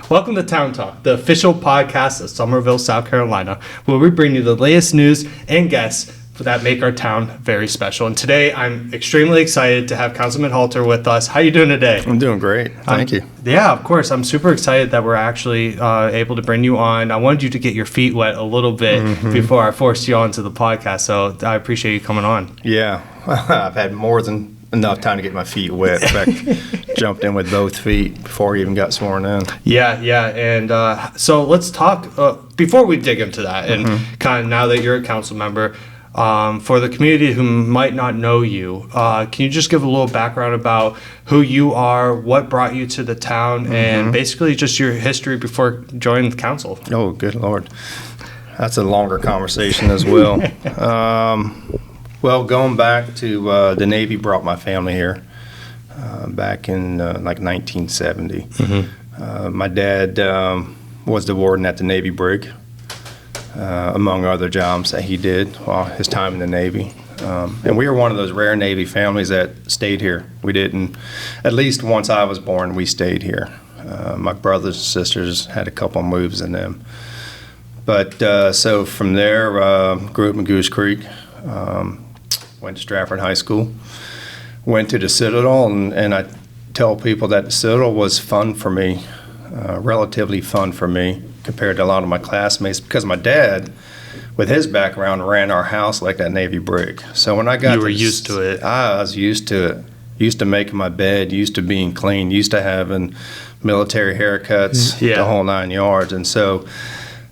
Welcome to Town Talk, the official podcast of Summerville, South Carolina, where we bring you the latest news and guests that make our town very special. And today, I'm extremely excited to have Councilman Halter with us. How are you doing today? I'm doing great. Thank you. Yeah, of course. I'm super excited that we're actually able to bring you on. I wanted you to get your feet wet a little bit before I forced you onto the podcast, so I appreciate you coming on. Yeah, I've had more than enough time to get my feet wet. In fact, jumped in with both feet before I even got sworn in. Yeah. And so let's talk, before we dig into that, and kind of now that you're a council member, for the community who might not know you, can you just give a little background about who you are, what brought you to the town, and basically just your history before joining the council? Oh, good Lord. That's a longer conversation as well. Well, going back to the Navy brought my family here back in like 1970. My dad was the warden at the Navy brig, among other jobs that he did while his time in the Navy. And we were one of those rare Navy families that stayed here. We didn't, at least once I was born, we stayed here. My brothers and sisters had a couple moves in them. But so from there, grew up in Goose Creek. Went to Stratford High School, went to the Citadel, and I tell people that the Citadel was fun for me, relatively fun for me compared to a lot of my classmates, because my dad, with his background, ran our house like that Navy brig. So when I got You were used to it. I was used to it. Used to making my bed, used to being clean, used to having military haircuts, the whole 9 yards. And so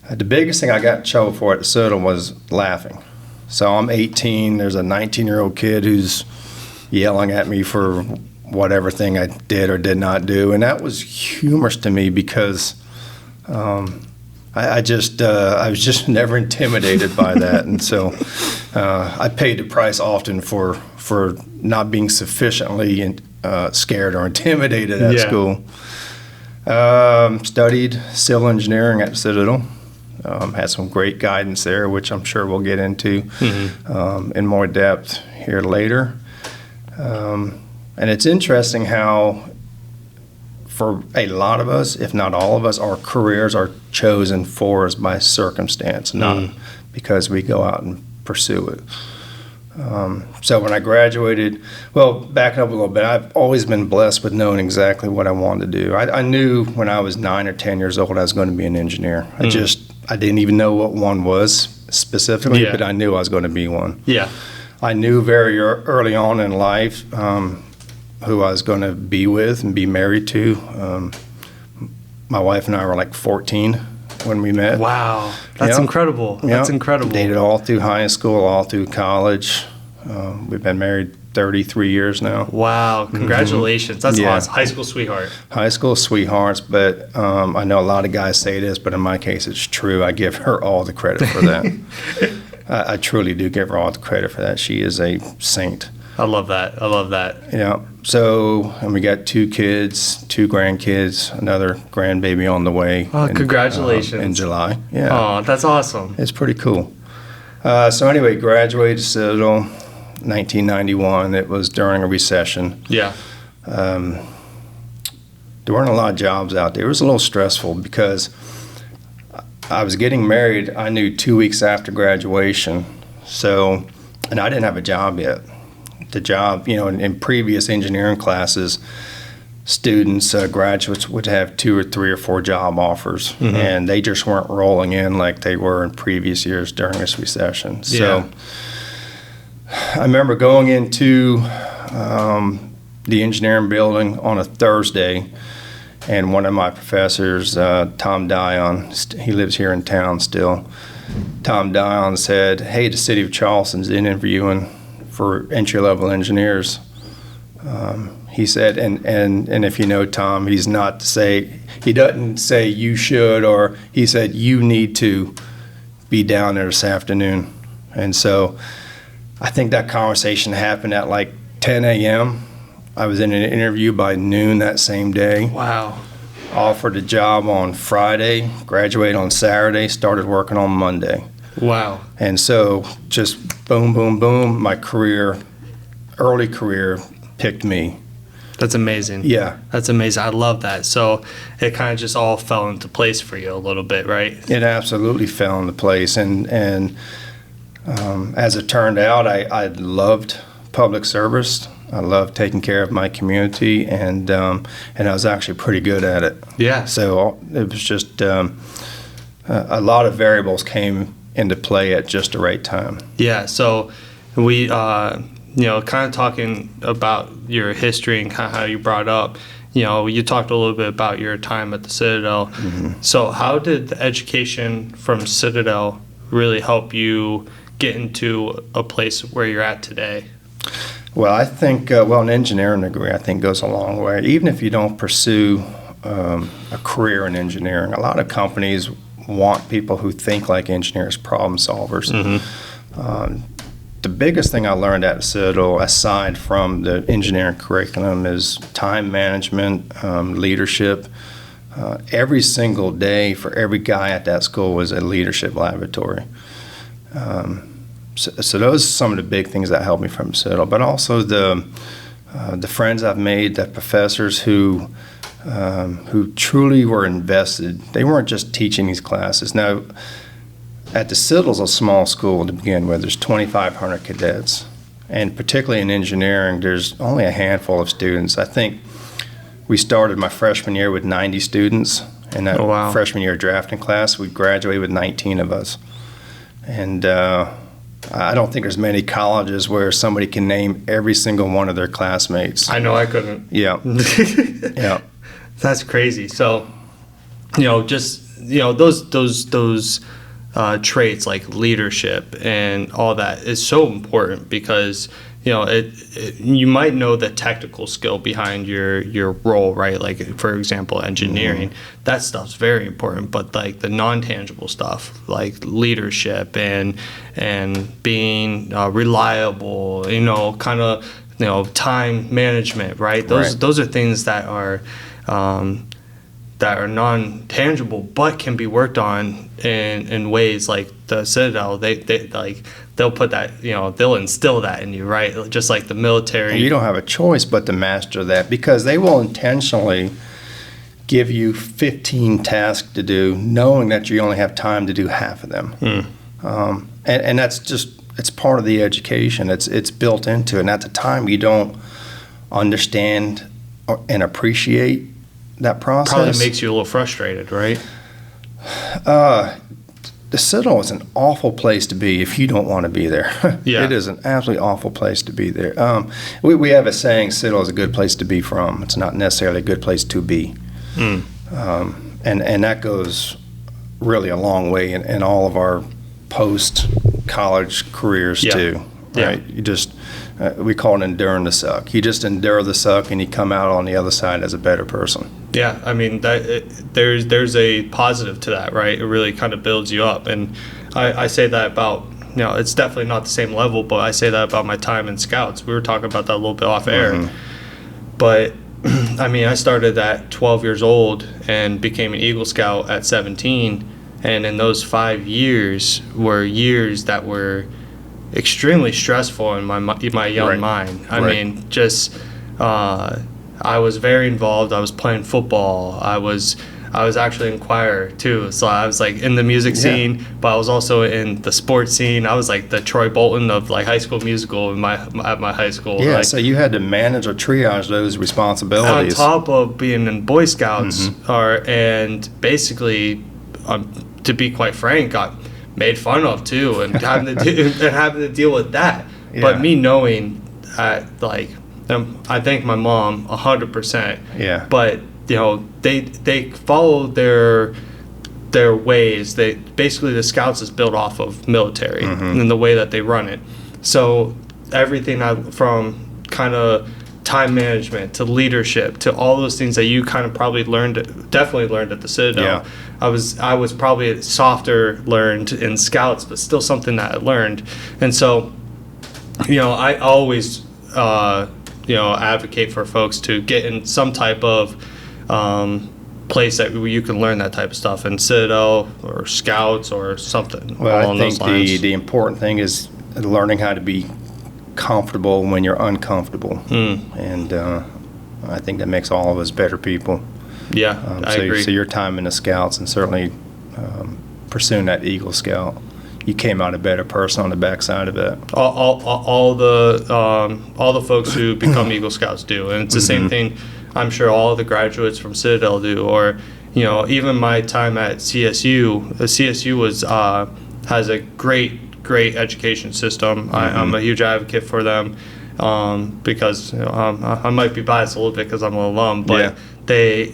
the biggest thing I got in trouble for at the Citadel was laughing. So I'm 18, there's a 19-year-old kid who's yelling at me for whatever thing I did or did not do, and that was humorous to me because I was just never intimidated by that, and so I paid the price often for not being sufficiently scared or intimidated at school. Studied civil engineering at Citadel. Had some great guidance there, which I'm sure we'll get into in more depth here later. And it's interesting how, for a lot of us, if not all of us, our careers are chosen for us by circumstance, not because we go out and pursue it. So when I graduated, well, backing up a little bit, I've always been blessed with knowing exactly what I wanted to do. I knew when I was 9 or 10 years old I was going to be an engineer. I didn't even know what one was specifically, but I knew I was going to be one. Yeah. I knew very early on in life who I was going to be with and be married to. My wife and I were like 14 when we met. Wow. That's incredible. That's incredible. Dated all through high school, all through college. We've been married 33 years now. Wow. Congratulations. That's awesome. High school sweetheart. High school sweethearts, but I know a lot of guys say this, but in my case it's true. I give her all the credit for that. I truly do give her all the credit for that. She is a saint. I love that. Yeah. So, and we got 2 kids, 2 grandkids, another grandbaby on the way. Oh, congratulations. In July. Yeah. Oh, that's awesome. It's pretty cool. So anyway, graduated Citadel, 1991. It was during a recession. Yeah. There weren't a lot of jobs out there. It was a little stressful because I was getting married, I knew 2 weeks after graduation. So, and I didn't have a job yet. The job, in previous engineering classes, students, graduates would have 2 or 3 or 4 job offers, and they just weren't rolling in like they were in previous years during this recession. So I remember going into the engineering building on a Thursday, and one of my professors, Tom Dion, he lives here in town still. Tom Dion said, "Hey, the city of Charleston's interviewing for entry-level engineers." He said, and if you know Tom, he doesn't say you should, or he said you need to be down there this afternoon. And so I think that conversation happened at like 10 a.m. I was in an interview by noon that same day. Wow. Offered a job on Friday, graduated on Saturday, started working on Monday. Wow. And so just boom, boom, boom, my early career picked me. That's amazing. Yeah. That's amazing. I love that. So it kind of just all fell into place for you a little bit, right? It absolutely fell into place. And as it turned out, I loved public service. I loved taking care of my community, and I was actually pretty good at it. Yeah. So it was just a lot of variables came into play at just the right time. Yeah. So we, kind of talking about your history and kind of how you brought up, you talked a little bit about your time at the Citadel. Mm-hmm. So how did the education from Citadel really help you get into a place where you're at today? Well, I think, an engineering degree, I think, goes a long way. Even if you don't pursue a career in engineering, a lot of companies want people who think like engineers, problem solvers. Mm-hmm. The biggest thing I learned at Citadel, aside from the engineering curriculum, is time management, leadership. Every single day for every guy at that school was a leadership laboratory. So those are some of the big things that helped me from Citadel, but also the friends I've made, the professors who truly were invested. They weren't just teaching these classes. Now, at the Citadel's a small school to begin with. There's 2,500 cadets, and particularly in engineering, there's only a handful of students. I think we started my freshman year with 90 students, and that freshman year drafting class, we graduated with 19 of us. And I don't think there's many colleges where somebody can name every single one of their classmates. I know I couldn't. Yeah. Yeah. That's crazy. So, those traits like leadership and all that is so important because you might know the technical skill behind your role, right? Like, for example, engineering. Mm-hmm. That stuff's very important, but like the non-tangible stuff like leadership and being reliable, kind of time management, right? Those are things that are non-tangible but can be worked on in ways like the Citadel. They'll put that, they'll instill that in you, right? Just like the military. And you don't have a choice but to master that, because they will intentionally give you 15 tasks to do, knowing that you only have time to do half of them. And that's just, it's part of the education. It's built into it. And at the time, you don't understand and appreciate that process. Probably makes you a little frustrated, right? The Citadel is an awful place to be if you don't want to be there. Yeah. It is an absolutely awful place to be there. We have a saying, Citadel is a good place to be from. It's not necessarily a good place to be. And that goes really a long way in all of our post-college careers too. Right? You just, we call it enduring the suck. You just endure the suck and you come out on the other side as a better person. Yeah, I mean, there's a positive to that, right? It really kind of builds you up. And I say that about, it's definitely not the same level, but I say that about my time in Scouts. We were talking about that a little bit off air. Mm-hmm. But, I mean, I started at 12 years old and became an Eagle Scout at 17. And in those 5 years were years that were extremely stressful in my young mind. I mean, just I was very involved. I was playing football. I was actually in choir too. So I was like in the music scene, but I was also in the sports scene. I was like the Troy Bolton of like High School Musical at my high school. Yeah, like, so you had to manage or triage those responsibilities. On top of being in Boy Scouts, and basically, to be quite frank, got made fun of too, and having to deal with that. Yeah. But me knowing, I thank my mom 100%. Yeah. But they follow their ways. They basically, the Scouts is built off of military and the way that they run it. So everything from kind of time management to leadership to all those things that you kind of probably definitely learned at the Citadel. Yeah. I was probably softer learned in Scouts, but still something that I learned. And so, I always, advocate for folks to get in some type of place that you can learn that type of stuff in Citadel or Scouts or something. Well, I think the important thing is learning how to be comfortable when you're uncomfortable. And I think that makes all of us better people. Yeah, I agree. So your time in the Scouts and certainly pursuing that Eagle Scout, you came out a better person on the backside of it. All the folks who become Eagle Scouts do, and it's the same thing. I'm sure all the graduates from Citadel do, or even my time at CSU. CSU was has a great education system. I'm a huge advocate for them because I might be biased a little bit because I'm an alum, but they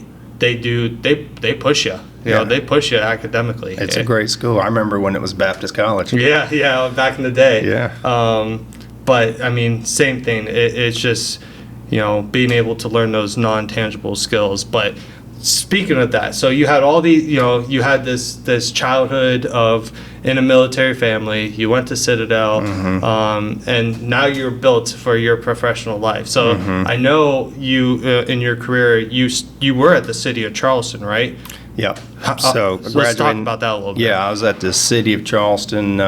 push you. They push you academically. It's a great school. I remember when it was Baptist College. Yeah, back in the day. Yeah. But I mean, same thing. It's just being able to learn those non-tangible skills. But speaking of that, so you had all these, you had this childhood in a military family. You went to Citadel, and now you're built for your professional life. So I know you in your career, you were at the city of Charleston, right? Yeah. So let's talk about that a little bit. Yeah, I was at the city of Charleston.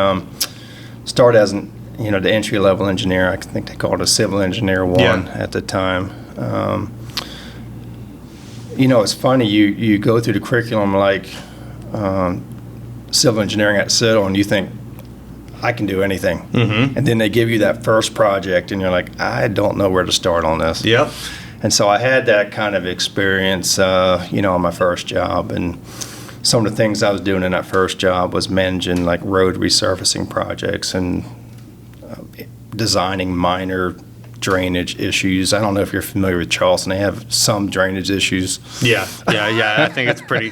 Started as the entry level engineer. I think they called it a civil engineer one at the time. It's funny, you go through the curriculum like civil engineering at Citadel, and you think, I can do anything. And then they give you that first project, and you're like, I don't know where to start on this. Yep. And so I had that kind of experience, on my first job. And some of the things I was doing in that first job was managing like road resurfacing projects and designing minor drainage issues. I don't know if you're familiar with Charleston. They have some drainage issues. Yeah. I think it's pretty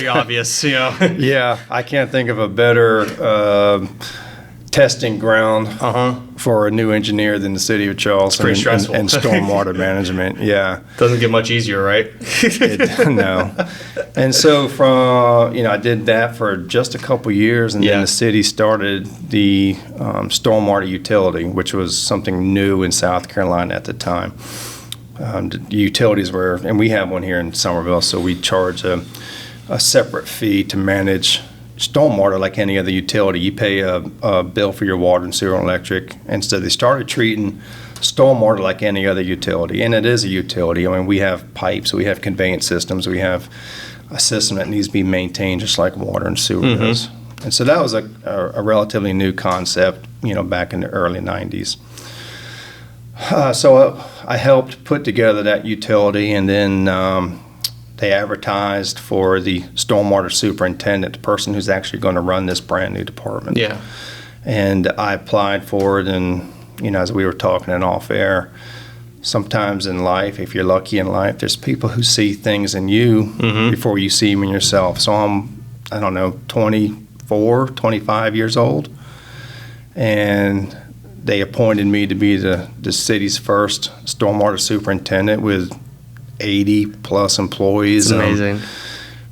obvious, Yeah, I can't think of a better testing ground for a new engineer than the city of Charleston. It's pretty stressful. And stormwater management. Yeah. Doesn't get much easier, right? No. And so I did that for just a couple years, and then the city started the stormwater utility, which was something new in South Carolina at the time. The utilities and we have one here in Summerville, so we charge a separate fee to manage stormwater like any other utility. You pay a bill for your water and sewer and electric, and so they started treating stormwater like any other utility, and it is a utility. I mean, we have pipes, we have conveyance systems, we have a system that needs to be maintained just like water and sewer does. And so that was a relatively new concept, back in the early 90s. So I helped put together that utility, and then they advertised for the stormwater superintendent, the person who's actually going to run this brand new department. Yeah. And I applied for it, and as we were talking in off air, sometimes in life, if you're lucky in life, there's people who see things in you before you see them in yourself. So I'm, 24, 25 years old, and they appointed me to be the city's first stormwater superintendent with 80 plus employees. It's amazing.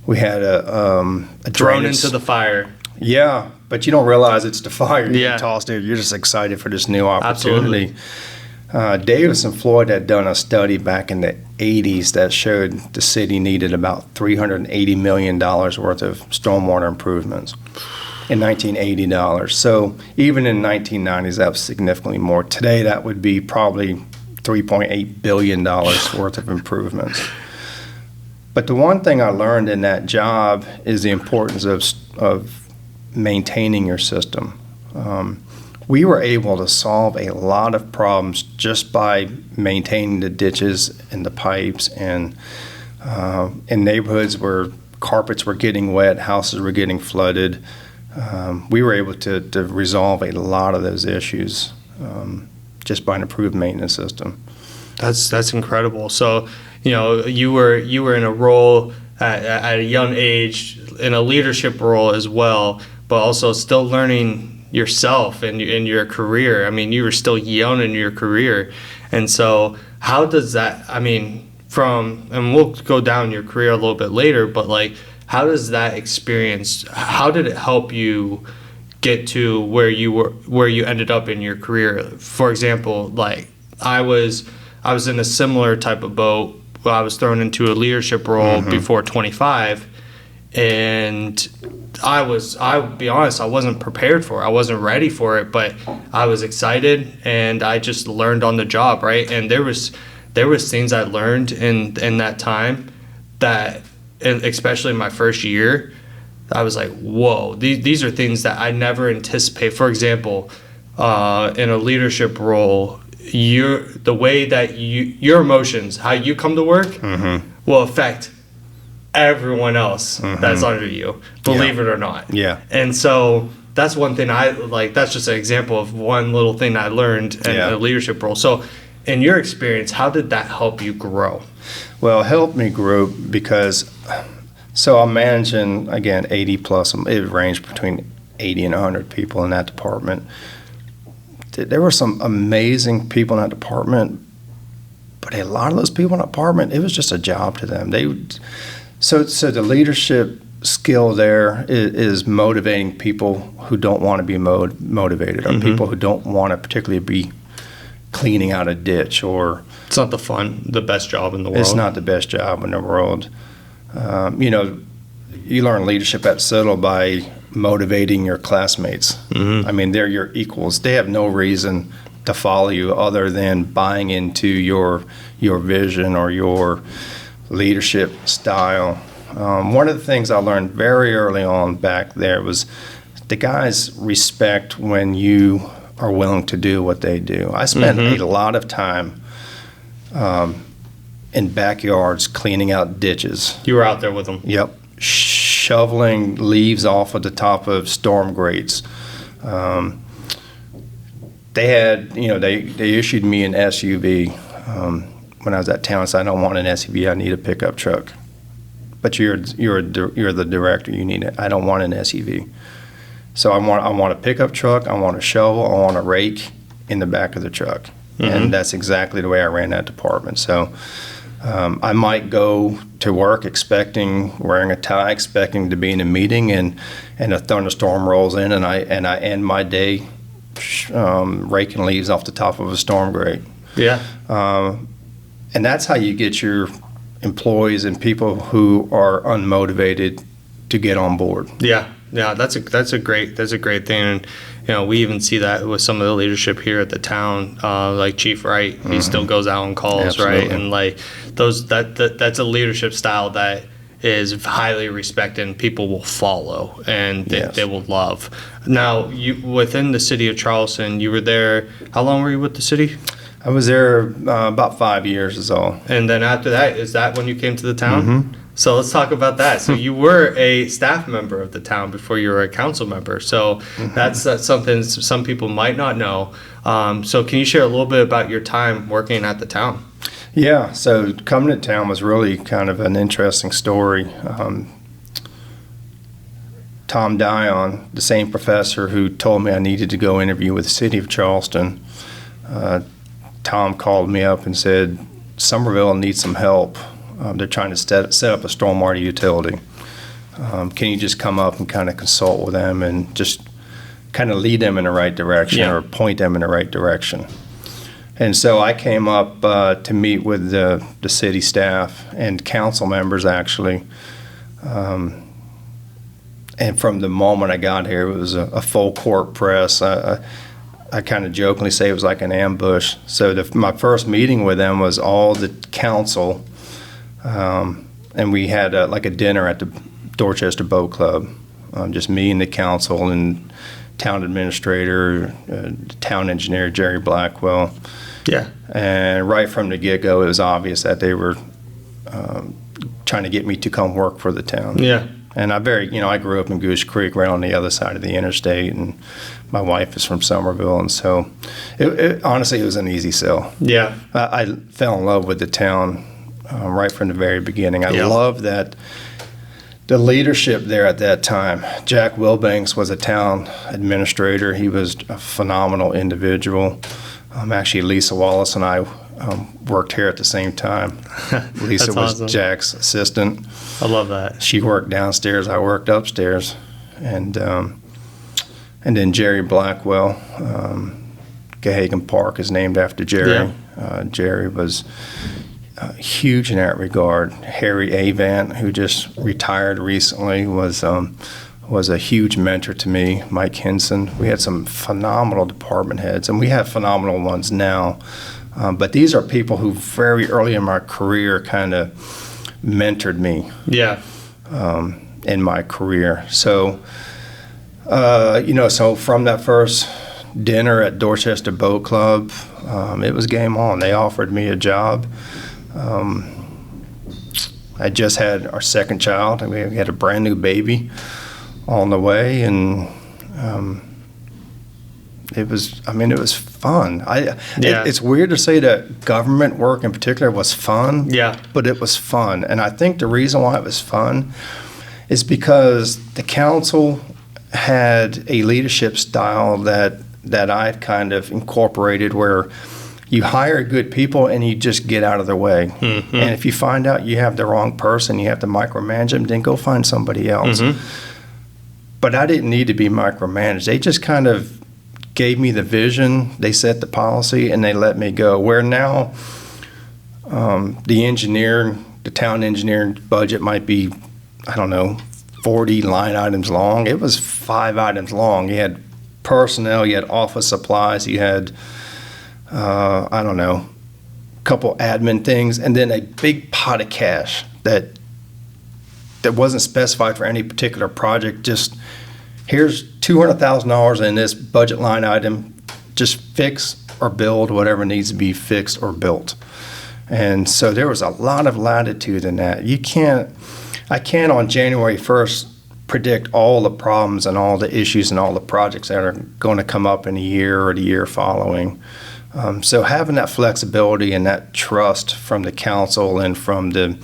We had a thrown into the fire. Yeah, but you don't realize it's the fire. Yeah. Tossed it. You're just excited for this new opportunity. Absolutely. Davis and Floyd had done a study back in the 80s that showed the city needed about $380 million worth of stormwater improvements in $1980. So even in the 1990s, that was significantly more. Today, that would be probably $3.8 billion worth of improvements. But the one thing I learned in that job is the importance of maintaining your system. We were able to solve a lot of problems just by maintaining the ditches and the pipes, and in neighborhoods where carpets were getting wet, houses were getting flooded, we were able to resolve a lot of those issues just by an improved maintenance system. That's incredible. So, you were in a role at a young age, in a leadership role as well, but also still learning yourself and in your career. I mean, you were still young in your career. And so how does that, and we'll go down your career a little bit later, but how does that experience, how did it help you get to where you ended up in your career? For example, I was in a similar type of boat. I was thrown into a leadership role before 25, and I'll be honest, I wasn't prepared for it. I wasn't ready for it, but I was excited, and I just learned on the job, right? And there there was things I learned in that time that, and especially in my first year, I was like, whoa, these are things that I never anticipate. For example, in a leadership role, the way that your emotions, how you come to work, will affect everyone else that's under you, believe it or not. Yeah. And so that's one thing I like. That's just an example of one little thing I learned in a leadership role. So, in your experience, how did that help you grow? Well, it helped me grow because, so I'm managing, again, 80 plus. It ranged between 80 and 100 people in that department. There were some amazing people in that department, but a lot of those people in that department, it was just a job to them. So the leadership skill there is motivating people who don't want to be motivated, or people who don't want to particularly be cleaning out a ditch, or it's not the best job in the world. It's not the best job in the world. You learn leadership at Settle by motivating your classmates. I mean, they're your equals. They have no reason to follow you other than buying into your vision or your leadership style. One of the things I learned very early on back there was the guys respect when you are willing to do what they do. I spent a lot of time in backyards cleaning out ditches. You were out there with them. Yep. Shoveling leaves off of the top of storm grates. They had, they issued me an SUV when I was at town. So I don't want an SUV. I need a pickup truck. But you're the director. You need it. I don't want an SUV. So I want a pickup truck. I want a shovel. I want a rake in the back of the truck. And that's exactly the way I ran that department. So I might go to work wearing a tie, expecting to be in a meeting, and a thunderstorm rolls in, and I end my day raking leaves off the top of a storm grate. Yeah. And that's how you get your employees and people who are unmotivated to get on board. Yeah, that's a great thing, and we even see that with some of the leadership here at the town, like Chief Wright. He still goes out on calls. Absolutely. Right, and like that's a leadership style that is highly respected and people will follow and they will love. Now, you within the city of Charleston, you were there. How long were you with the city? I was there about 5 years is all. And then after that, is that when you came to the town? So let's talk about that. So you were a staff member of the town before you were a council member. So that's something some people might not know. So can you share a little bit about your time working at the town? Yeah, so coming to town was really kind of an interesting story. Tom Dion, the same professor who told me I needed to go interview with the city of Charleston, Tom called me up and said, Summerville needs some help. They're trying to set up a stormwater utility. Can you just come up and kind of consult with them and just kind of lead them in the right direction or point them in the right direction? And so I came up to meet with the city staff and council members, actually. And from the moment I got here, it was a full court press. I kind of jokingly say it was like an ambush. So my first meeting with them was all the council, and we had like a dinner at the Dorchester Boat Club, just me and the council and town administrator, town engineer Jerry Blackwell. Yeah. And right from the get-go, it was obvious that they were trying to get me to come work for the town. Yeah. And I grew up in Goose Creek, right on the other side of the interstate, and my wife is from Summerville, and so honestly, it was an easy sell. Yeah. I fell in love with the town right from the very beginning. I loved that the leadership there at that time. Jack Wilbanks was a town administrator. He was a phenomenal individual. Actually, Lisa Wallace and I worked here at the same time. Lisa was awesome. Jack's assistant. I love that. She worked downstairs. I worked upstairs, and then Jerry Blackwell. Gahagan Park is named after Jerry. Yeah. Jerry was huge in that regard. Harry Avant, who just retired recently, was a huge mentor to me. Mike Hinson. We had some phenomenal department heads, and we have phenomenal ones now. But these are people who very early in my career kind of mentored me. Yeah. In my career. So, so from that first dinner at Dorchester Boat Club, it was game on. They offered me a job. I just had our second child, and we had a brand new baby on the way, and it was fun. It's weird to say that government work in particular was fun. Yeah. But it was fun, and I think the reason why it was fun is because the council had a leadership style that I'd kind of incorporated, where you hire good people and you just get out of their way. Mm-hmm. And if you find out you have the wrong person, you have to micromanage them, then go find somebody else. Mm-hmm. But I didn't need to be micromanaged. They just kind of gave me the vision, they set the policy, and they let me go. Where now the town engineering budget might be, 40 line items long. It was 5 items long. You had personnel, you had office supplies, you had, a couple admin things, and then a big pot of cash that wasn't specified for any particular project. Just, here's $200,000 in this budget line item. Just fix or build whatever needs to be fixed or built. And so there was a lot of latitude in that. I can't on January 1st predict all the problems and all the issues and all the projects that are going to come up in a year or the year following. So having that flexibility and that trust from the council and from the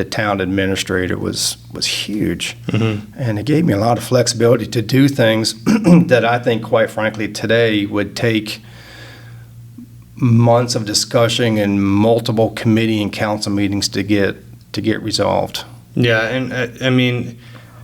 town administrator was huge. Mm-hmm. And it gave me a lot of flexibility to do things that I think, quite frankly, today would take months of discussion and multiple committee and council meetings to get resolved. Yeah, and I mean,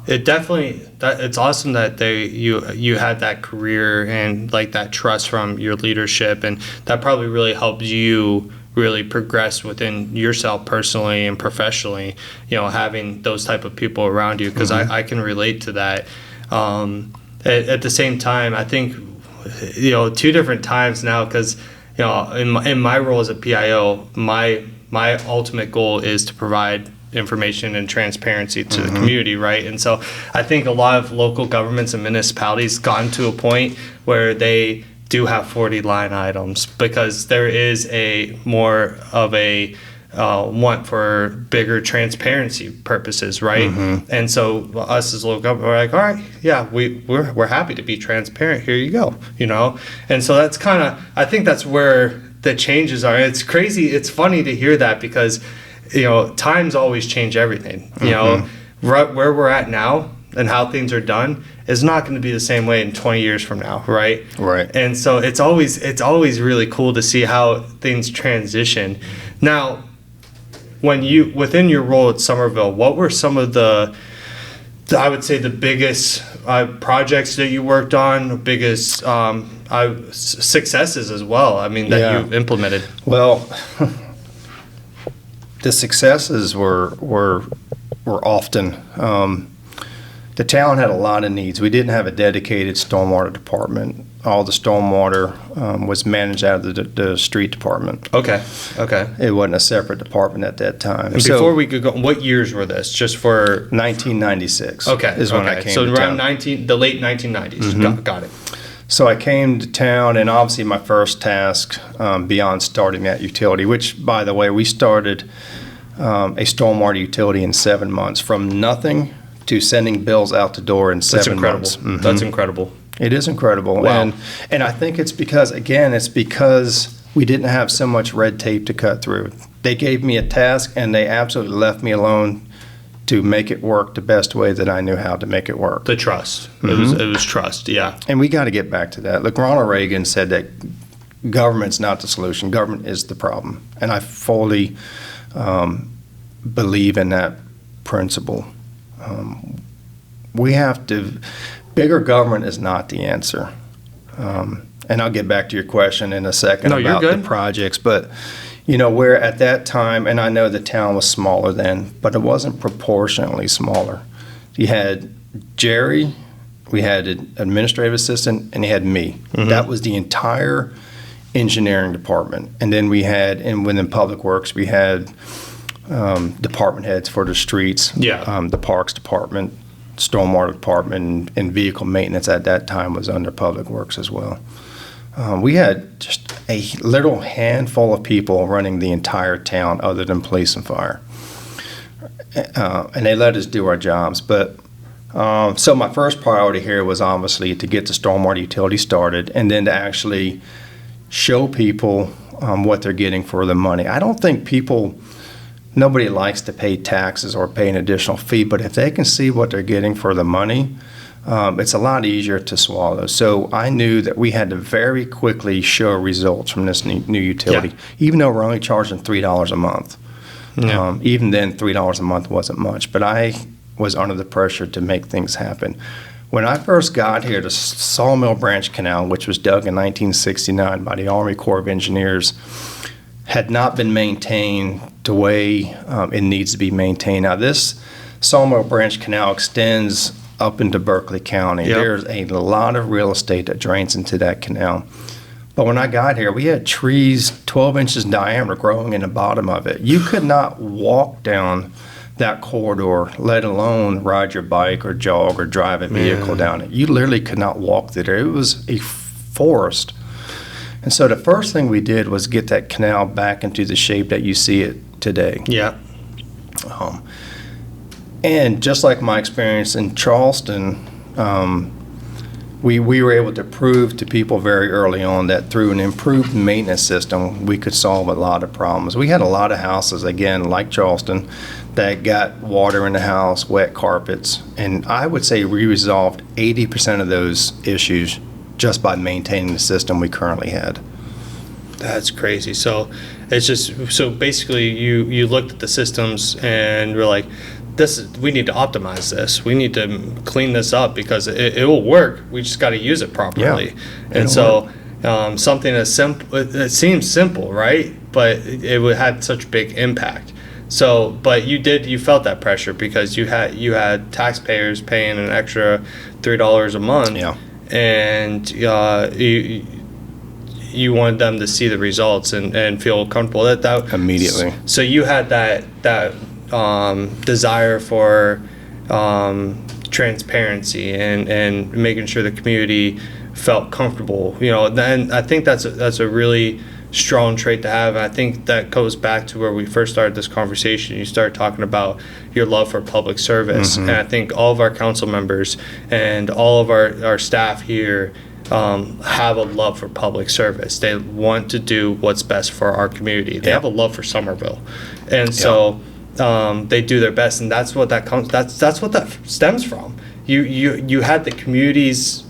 it's awesome that you had that career and like that trust from your leadership, and that probably really helped you really progress within yourself personally and professionally, having those type of people around you, because mm-hmm. I can relate to that. At the same time, I think, 2 different times now, because, in my role as a PIO, my ultimate goal is to provide information and transparency to mm-hmm. the community, right? And so I think a lot of local governments and municipalities gotten to a point where they do have 40 line items, because there is a more of a want for bigger transparency purposes, right? Mm-hmm. And so us as local government, we're like, all right, yeah, we're happy to be transparent. Here you go, And so that's kind of, I think that's where the changes are. It's crazy. It's funny to hear that, because times always change everything. Mm-hmm. Where we're at now and how things are done is not going to be the same way in 20 years from now, right? Right. And so it's always really cool to see how things transition. Now, within your role at Summerville, what were some of I would say the biggest projects that you worked on, biggest successes as well, that you've implemented? Well, the successes were often, the town had a lot of needs. We didn't have a dedicated stormwater department. All the stormwater was managed out of the street department. Okay. It wasn't a separate department at that time. And before we could go, what years were this? Just for 1996. Okay. Is when I came. So to around town. The late 1990s. Mm-hmm. Got it. So I came to town, and obviously my first task, beyond starting that utility, which, by the way, we started a stormwater utility in 7 months, from nothing to sending bills out the door in 7 months. Mm-hmm. That's incredible. It is incredible. Wow. And I think it's because we didn't have so much red tape to cut through. They gave me a task, and they absolutely left me alone to make it work the best way that I knew how to make it work. The trust. Mm-hmm. It was trust, yeah. And we got to get back to that. Look, Ronald Reagan said that government's not the solution. Government is the problem. And I fully believe in that principle. Bigger government is not the answer. And I'll get back to your question in a second about the projects. But, where at that time, and I know the town was smaller then, but it wasn't proportionately smaller. You had Jerry, we had an administrative assistant, and you had me. Mm-hmm. That was the entire engineering department. And then we had, and within Public Works, we had department heads for the streets, the Parks Department, Stormwater Department, and vehicle maintenance at that time was under Public Works as well. We had just a little handful of people running the entire town other than police and fire. And they let us do our jobs. But so my first priority here was obviously to get the stormwater utility started and then to actually show people what they're getting for the money. I don't think nobody likes to pay taxes or pay an additional fee, but if they can see what they're getting for the money, it's a lot easier to swallow. So I knew that we had to very quickly show results from this new utility, even though we're only charging $3 a month. Yeah. Even then, $3 a month wasn't much, but I was under the pressure to make things happen. When I first got here, the Sawmill Branch Canal, which was dug in 1969 by the Army Corps of Engineers, had not been maintained the way it needs to be maintained. Now, this Sawmill Branch Canal extends up into Berkeley County. Yep. There's a lot of real estate that drains into that canal. But when I got here, we had trees 12 inches in diameter growing in the bottom of it. You could not walk down that corridor, let alone ride your bike or jog or drive a vehicle down it. You literally could not walk through there. It was a forest. And so the first thing we did was get that canal back into the shape that you see it today. Yeah. And just like my experience in Charleston, we were able to prove to people very early on that through an improved maintenance system, we could solve a lot of problems. We had a lot of houses, again, like Charleston, that got water in the house, wet carpets, and I would say we resolved 80% of those issues just by maintaining the system we currently had. That's crazy. So it's just, so basically you looked at the systems and were like, we need to optimize this. We need to clean this up because it will work. We just got to use it properly. Yeah, and so something as simple, it seems simple, right? But it had such big impact. So, but you felt that pressure because you had taxpayers paying an extra $3 a month. Yeah. And you wanted them to see the results and feel comfortable that immediately. So you had that desire for transparency and making sure the community felt comfortable. And I think that's a really strong trait to have. And I think that goes back to where we first started this conversation. You started talking about your love for public service. Mm-hmm. And I think all of our council members and all of our staff here have a love for public service. They want to do what's best for our community. They have a love for Summerville. And so they do their best, and that's what that stems from. You had the community's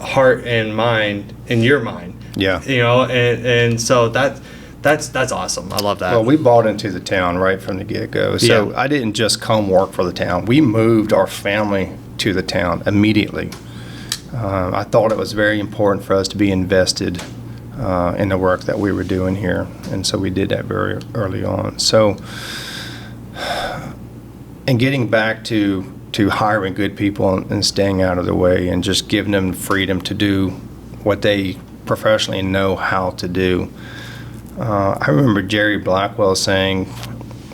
heart and mind in your mind. Yeah. And so that's awesome. I love that. Well, we bought into the town right from the get-go. So I didn't just come work for the town. We moved our family to the town immediately. I thought it was very important for us to be invested in the work that we were doing here, and so we did that very early on. So, and getting back to hiring good people and staying out of the way and just giving them freedom to do what they professionally know how to do. I remember Jerry Blackwell saying,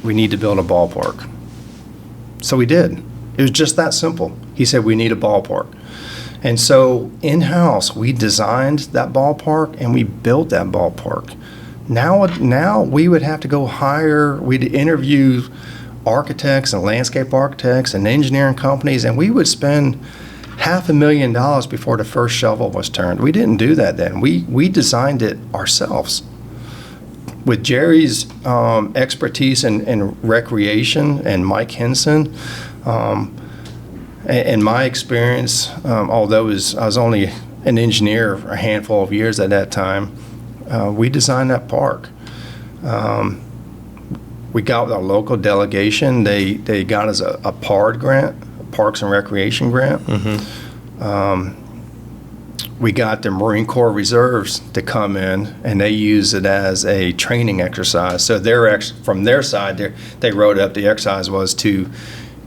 we need to build a ballpark. So we did. It was just that simple. He said, we need a ballpark. And so in-house, we designed that ballpark and we built that ballpark. Now we would have to go we'd interview architects and landscape architects and engineering companies, and we would spend $500,000 before the first shovel was turned. We didn't do that then. We designed it ourselves. With Jerry's expertise in recreation and Mike Henson, in my experience, although I was only an engineer for a handful of years at that time, we designed that park. We got with our local delegation. They got us a PARD grant, a Parks and Recreation grant. Mm-hmm. We got the Marine Corps Reserves to come in, and they use it as a training exercise. So from their side, they wrote up the exercise was to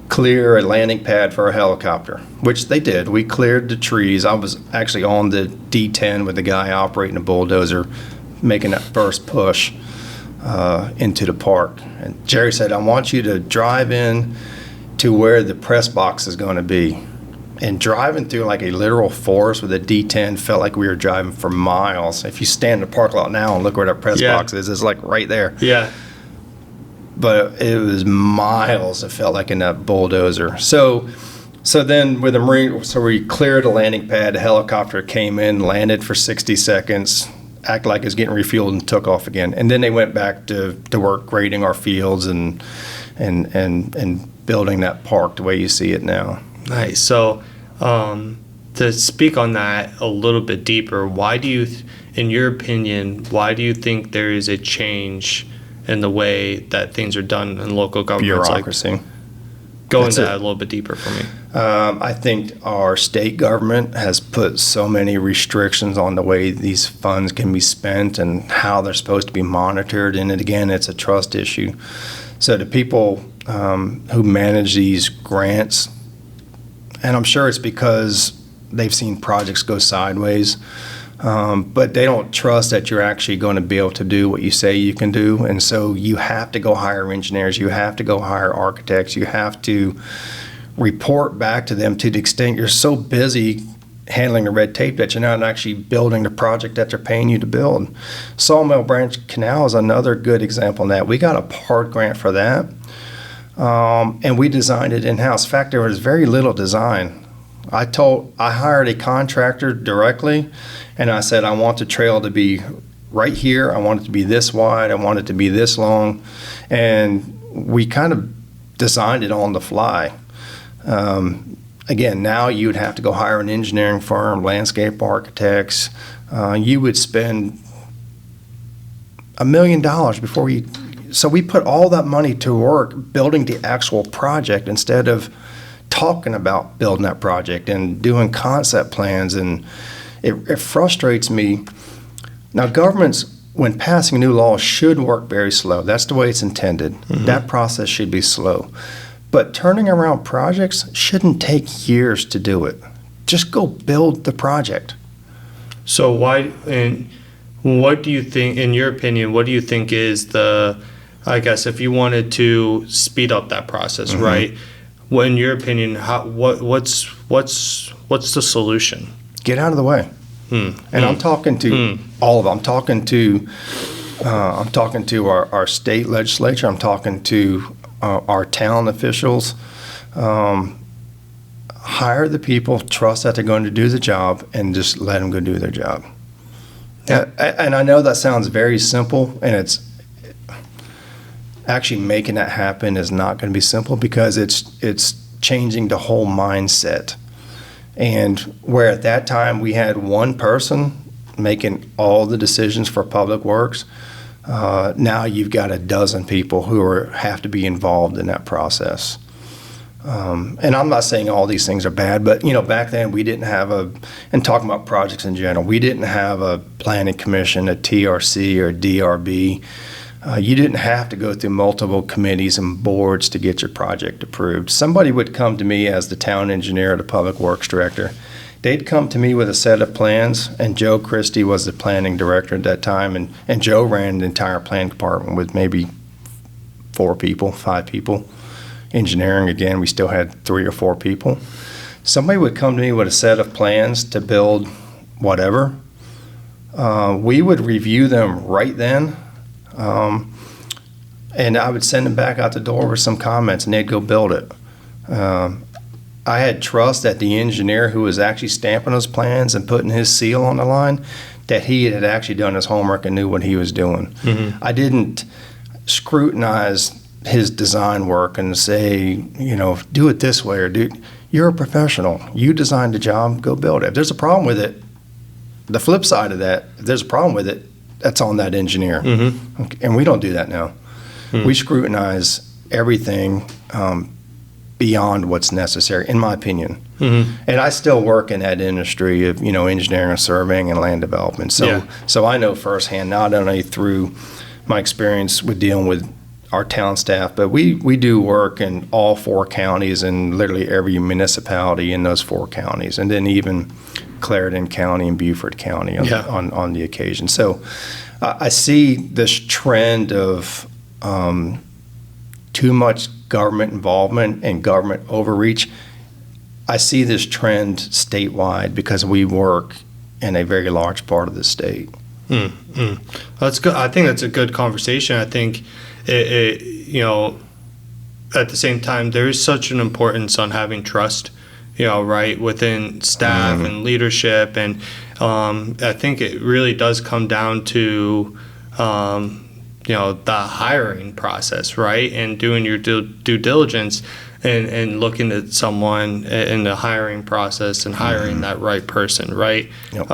clear a landing pad for a helicopter, which they did. We cleared the trees. I was actually on the D10 with the guy operating a bulldozer, making that first push into the park. And Jerry said, I want you to drive in to where the press box is going to be. And driving through like a literal forest with a D10 felt like we were driving for miles. If you stand in the parking lot now and look where that press box is, it's like right there. Yeah. But it was miles, it felt like, in that bulldozer. So then with the Marine, so we cleared the landing pad, the helicopter came in, landed for 60 seconds, acted like it was getting refueled and took off again. And then they went back to work grading our fields and building that park the way you see it now. Nice. So to speak on that a little bit deeper, why do you, in your opinion, why do you think there is a change in the way that things are done in local governments? Bureaucracy. Go into that a little bit deeper for me. I think our state government has put so many restrictions on the way these funds can be spent and how they're supposed to be monitored. And again, it's a trust issue. So the people who manage these grants, and I'm sure it's because they've seen projects go sideways, but they don't trust that you're actually going to be able to do what you say you can do. And so you have to go hire engineers, you have to go hire architects, you have to report back to them to the extent you're so busy handling the red tape that you're not actually building the project that they're paying you to build. Sawmill Branch Canal is another good example of that. We got a part grant for that, and we designed it in-house. In fact, there was very little design. I hired a contractor directly, and I said, I want the trail to be right here. I want it to be this wide. I want it to be this long. And we kind of designed it on the fly. Again, now you would have to go hire an engineering firm, landscape architects. You would spend $1 million before you. So we put all that money to work building the actual project instead of talking about building that project and doing concept plans. And it frustrates me. Now, governments, when passing new laws, should work very slow. That's the way it's intended. Mm-hmm. That process should be slow. But turning around projects shouldn't take years to do it. Just go build the project. So why, and what do you think, in your opinion, what do you think is the, I guess, if you wanted to speed up that process, mm-hmm. right? Well, in your opinion, what's the solution? Get out of the way. And I'm talking to all of them. I'm talking to our state legislature. I'm talking to our town officials. Hire the people, trust that they're going to do the job, and just let them go do their job. And I know that sounds very simple, and it's actually making that happen is not going to be simple because it's changing the whole mindset. And where at that time we had one person making all the decisions for public works, now you've got a dozen people who have to be involved in that process. And I'm not saying all these things are bad, but back then we didn't have and talking about projects in general, we didn't have a planning commission, a TRC or a DRB. You didn't have to go through multiple committees and boards to get your project approved. Somebody would come to me as the town engineer or the public works director. They'd come to me with a set of plans, and Joe Christie was the planning director at that time, and Joe ran the entire plan department with maybe 5 people. Engineering, again, we still had 3 or 4 people. Somebody would come to me with a set of plans to build whatever. We would review them right then. And I would send them back out the door with some comments, and they'd go build it. I had trust that the engineer who was actually stamping those plans and putting his seal on the line, that he had actually done his homework and knew what he was doing. Mm-hmm. I didn't scrutinize his design work and say, do it this way, or you're a professional. You designed the job, go build it. If there's a problem with it, the flip side of that, if there's a problem with it, that's on that engineer. Mm-hmm. Okay, and we don't do that now. Mm-hmm. We scrutinize everything beyond what's necessary, in my opinion. Mm-hmm. And I still work in that industry of, engineering and surveying and land development. So I know firsthand, not only through my experience with dealing with our town staff, but we do work in all 4 counties and literally every municipality in those 4 counties, and then even Clarendon County and Beaufort County on, Yeah. on the occasion. So I see this trend of too much government involvement and government overreach. I see this trend statewide because we work in a very large part of the state. That's good. I think that's a good conversation. I think you know, at the same time, there is such an importance on having trust, you know, right, within staff and leadership. And I think it really does come down to, you know, the hiring process, right, and doing your due diligence and looking at someone in the hiring process and hiring that right person, right? Yep.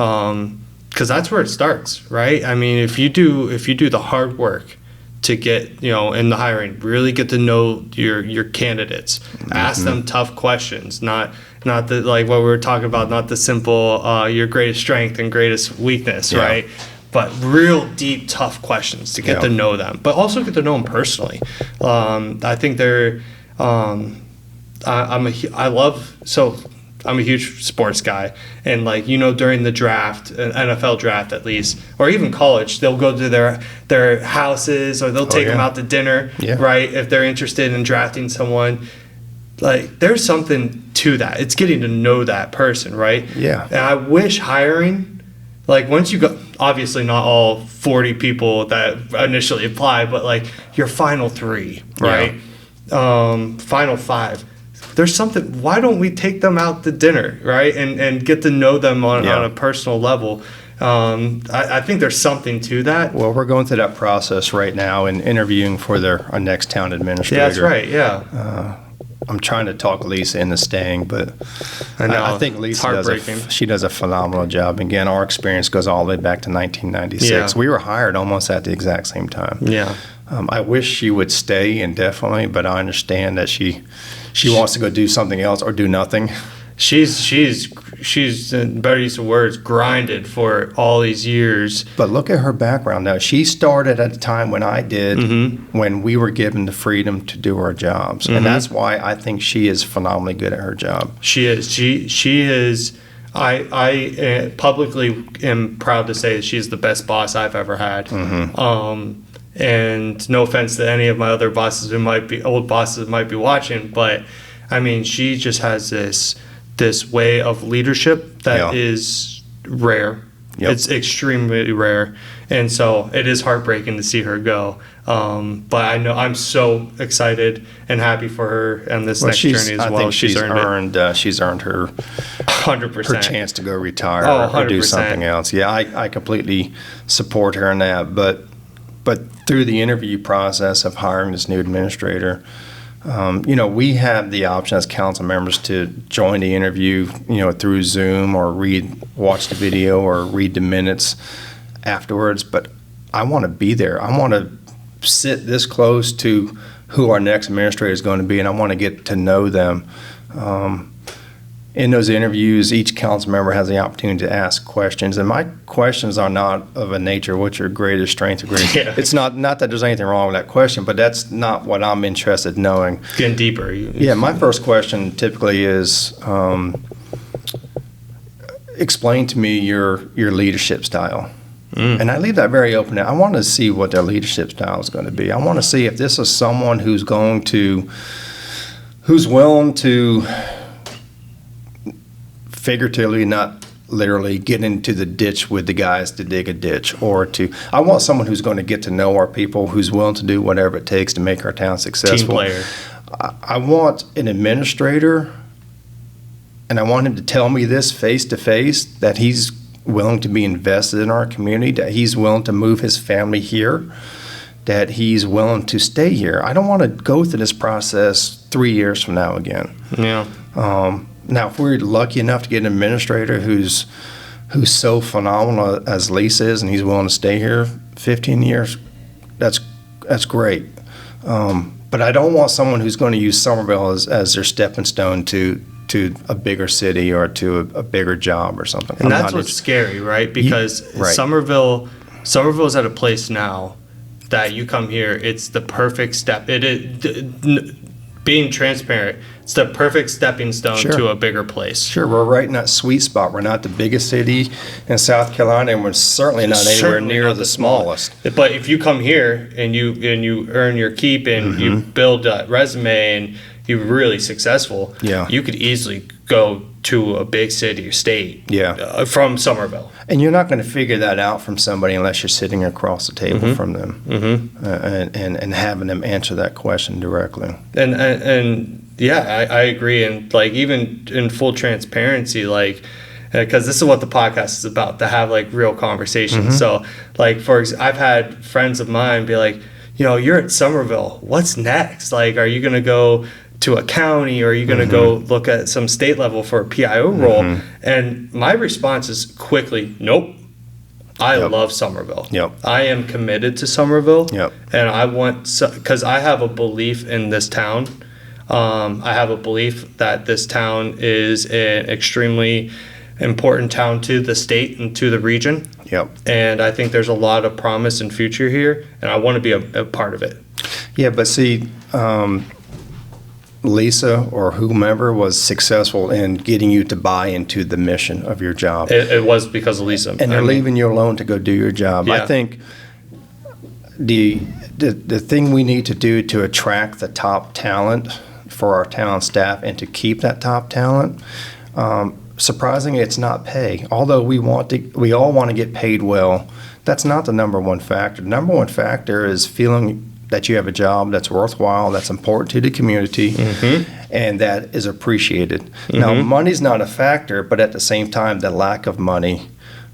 Because that's where it starts, right? I mean, if you do the hard work to get, you know, in the hiring, really get to know your candidates, ask them tough questions, not the, like what we were talking about, not the simple your greatest strength and greatest weakness, right? But real deep, tough questions to get to know them, but also get to know them personally. I think they're I'm a huge sports guy, and like, you know, during the draft, an NFL draft at least, or even college, they'll go to their houses, or they'll take them out to dinner, right? If they're interested in drafting someone, like, there's something to that. It's getting to know that person, right? Yeah. And I wish hiring, like, once you go, obviously not all 40 people that initially apply, but like your final 3, right? Final 5. There's something, why don't we take them out to dinner, right? And get to know them on a personal level. I think there's something to that. Well, we're going through that process right now and interviewing for our next town administrator. Yeah, that's right, yeah. I'm trying to talk Lisa into staying, but I think Lisa does a phenomenal job. Again, our experience goes all the way back to 1996. Yeah. We were hired almost at the exact same time. Yeah. I wish she would stay indefinitely, but I understand that she wants to go do something else or do nothing. She's in better use of words, grinded for all these years. But look at her background now. She started at a time when I did, when we were given the freedom to do our jobs. And that's why I think she is phenomenally good at her job. She is. She is. I publicly am proud to say that she's the best boss I've ever had. And no offense to any of my other bosses old bosses might be watching, but I mean, she just has this way of leadership that is rare. Yep. It's extremely rare, and so it is heartbreaking to see her go. But I know I'm so excited and happy for her and this next journey as well. I think she's earned her 100% her chance to go retire or do 100%. something else. Yeah, I completely support her in that. But through the interview process of hiring this new administrator, you know, we have the option as council members to join the interview, you know, through Zoom or watch the video or read the minutes afterwards. But I want to be there. I want to sit this close to who our next administrator is going to be, and I want to get to know them. In those interviews, each council member has the opportunity to ask questions, and my questions are not of a nature, what's your greatest strength or greatest? It's not that there's anything wrong with that question, but that's not what I'm interested in knowing. Getting deeper. Yeah, my first question typically is, explain to me your leadership style. And I leave that very open. I want to see what their leadership style is going to be. I want to see if this is someone who's willing to figuratively, not literally, get into the ditch with the guys to dig a ditch, I want someone who's going to get to know our people, who's willing to do whatever it takes to make our town successful. Team player. I want an administrator, and I want him to tell me this face to face, that he's willing to be invested in our community, that he's willing to move his family here, that he's willing to stay here. I don't want to go through this process 3 years from now again. Yeah. Now, if we're lucky enough to get an administrator who's so phenomenal as Lisa is, and he's willing to stay here 15 years, that's great. But I don't want someone who's going to use Summerville as their stepping stone to a bigger city or to a bigger job or something. And that's what's scary, right? Because Summerville's at a place now that you come here, it's the perfect step. being transparent. It's the perfect stepping stone Sure. to a bigger place. Sure, we're right in that sweet spot. We're not the biggest city in South Carolina, and we're certainly not anywhere Certainly near not the smallest. But if you come here and you earn your keep and you build a resume and you're really successful, Yeah. you could easily go to a big city or state Yeah. from Summerville. And you're not going to figure that out from somebody unless you're sitting across the table from them and having them answer that question directly. And yeah, I agree. And like even in full transparency, like because this is what the podcast is about, to have like real conversations. So like I've had friends of mine be like, you're at Summerville, what's next? Like, are you going to go to a county, or are you going to go look at some state level for a PIO role? And my response is quickly, nope. I love Summerville. Yep. I am committed to Summerville. Yep. And I want, because I have a belief in this town. I have a belief that this town is an extremely important town to the state and to the region. Yep. And I think there's a lot of promise and future here, and I want to be a part of it. Yeah, but see, Lisa or whomever was successful in getting you to buy into the mission of your job. It was because of Lisa. And they're leaving you alone to go do your job. Yeah. I think the thing we need to do to attract the top talent for our town staff and to keep that top talent, surprisingly, it's not pay. Although we all want to get paid well, that's not the number one factor. The number one factor is feeling that you have a job that's worthwhile, that's important to the community, and that is appreciated. Now, money's not a factor, but at the same time, the lack of money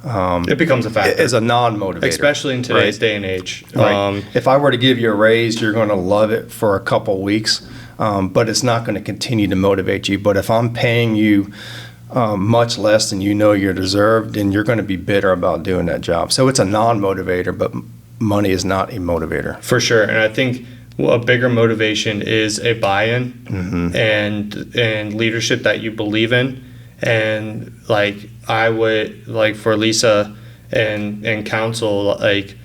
it becomes a factor. is a non-motivator. Especially in today's day and age. Right. If I were to give you a raise, you're going to love it for a couple weeks, but it's not going to continue to motivate you. But if I'm paying you much less than you know you're deserved, then you're going to be bitter about doing that job. So it's a non-motivator, but money is not a motivator. For sure. And I think a bigger motivation is a buy-in and leadership that you believe in. And like I would, like for Lisa and council, like